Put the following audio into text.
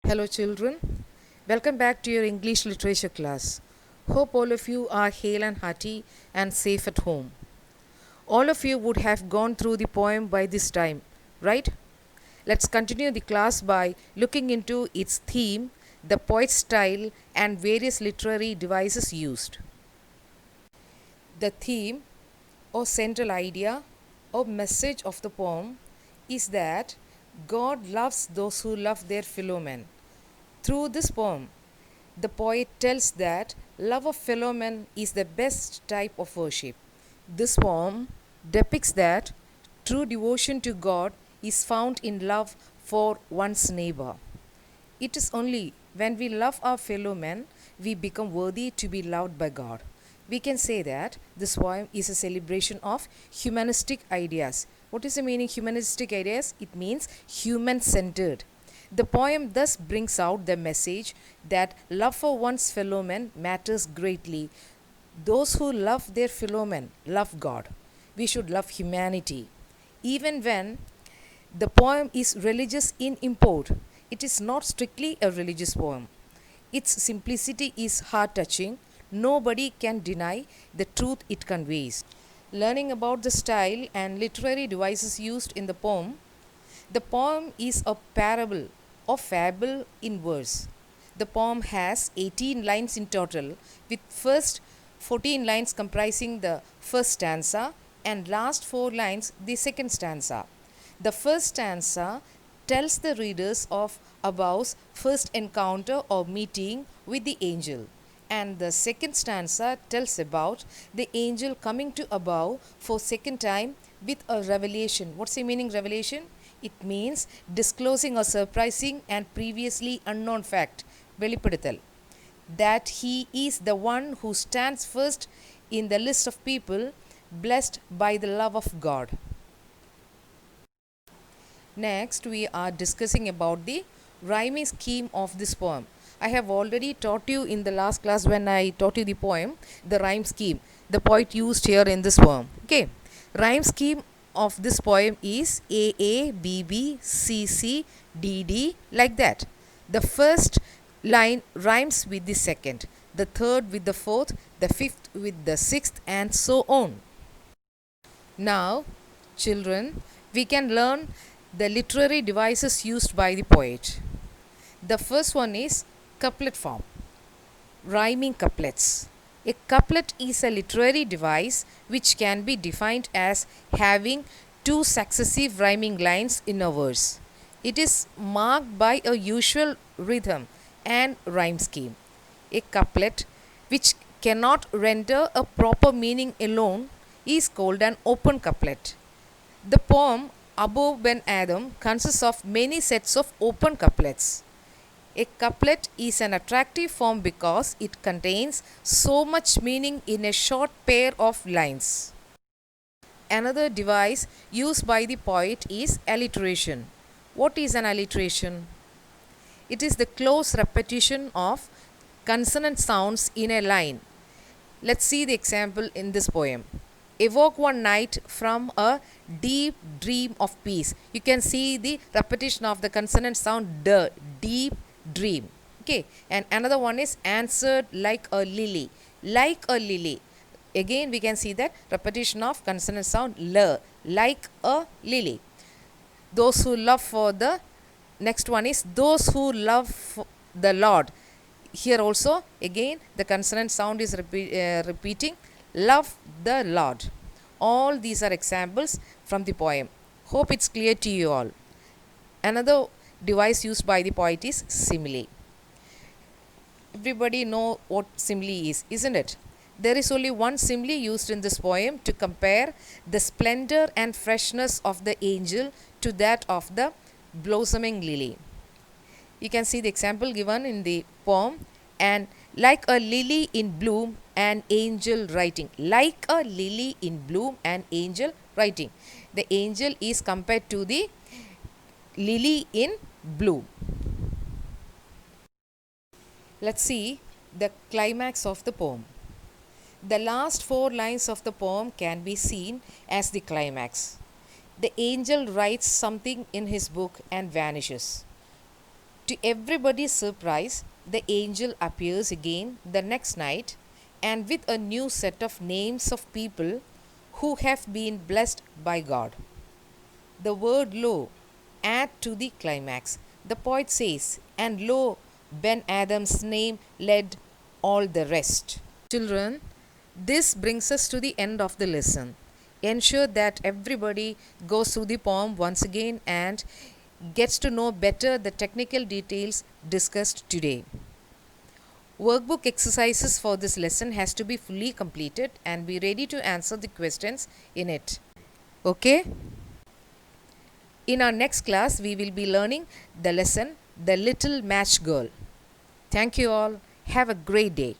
Hello, children. Welcome back to your English literature class. Hope all of you are hale and hearty and safe at home. All of you would have gone through the poem by this time, right? Let's continue the class by looking into its theme, the poet's style, and various literary devices used. The theme or central idea or message of the poem is that God loves those who love their fellow men. Through this poem, the poet tells that love of fellow men is the best type of worship. This poem depicts that true devotion to God is found in love for one's neighbor. It is only when we love our fellow men we become worthy to be loved by God. We can say that this poem is a celebration of humanistic ideas. What is the meaning humanistic ideas? It means human centered. The poem thus brings out the message that love for one's fellow men matters greatly. Those who love their fellow men love God. We should love humanity. Even when the poem is religious in import, it is not strictly a religious poem. Its simplicity is heart touching. Nobody can deny the truth it conveys. Learning about the style and literary devices used in the poem is a parable or fable in verse. The poem has 18 lines in total, with first 14 lines comprising the first stanza and last 4 lines the second stanza. The first stanza tells the readers of Abou's first encounter or meeting with the angel, and the second stanza tells about the angel coming to Abou for second time with a revelation. What's the meaning revelation? It means disclosing a surprising and previously unknown fact, வெளிப்படுத்தல், that he is the one who stands first in the list of people blessed by the love of God. Next, we are discussing about the rhyming scheme of this poem. I have already taught you in the last class when I taught you the poem, the rhyme scheme the poet used here in this poem. Okay, rhyme scheme of this poem is A A B B C C D D, like that. The first line rhymes with the second, the third with the fourth, the fifth with the sixth, and so on. Now, children, we can learn the literary devices used by the poet. The first one is couplet form, rhyming couplets. A couplet is a literary device which can be defined as having two successive rhyming lines in a verse. It is marked by a usual rhythm and rhyme scheme. A couplet which cannot render a proper meaning alone is called an open couplet. The poem Abou Ben Adam consists of many sets of open couplets. A couplet is an attractive form because it contains so much meaning in a short pair of lines. Another device used by the poet is alliteration. What is an alliteration? It is the close repetition of consonant sounds in a line. Let's see the example in this poem. Evoke one night from a deep dream of peace. You can see the repetition of the consonant sound d, deep dream. Okay, and another one is answered like a lily. Like a lily. Again, we can see that repetition of consonant sound l, like a lily. Those who love for the next one is those who love the Lord. Here also, again, the consonant sound is repeating love the Lord. All these are examples from the poem. Hope it's clear to you all. Another device used by the poet is simile. Everybody know what simile is, isn't it? There is only one simile used in this poem to compare the splendor and freshness of the angel to that of the blossoming lily. You can see the example given in the poem. And like a lily in bloom, an angel writing. Like a lily in bloom, an angel writing. The angel is compared to the lily in bloom. Let's see the climax of the poem. The last 4 lines of the poem can be seen as the climax. The angel writes something in his book and vanishes. To everybody's surprise, the angel appears again the next night and with a new set of names of people who have been blessed by God. The word lo add to the climax. The poet says, and lo, Ben Adam's name led all the rest. Children, this brings us to the end of the lesson. Ensure that everybody goes through the poem once again and gets to know better the technical details discussed today. Workbook exercises for this lesson has to be fully completed and be ready to answer the questions in it. Okay? In our next class, we will be learning the lesson The Little Match Girl. Thank you all. Have a great day.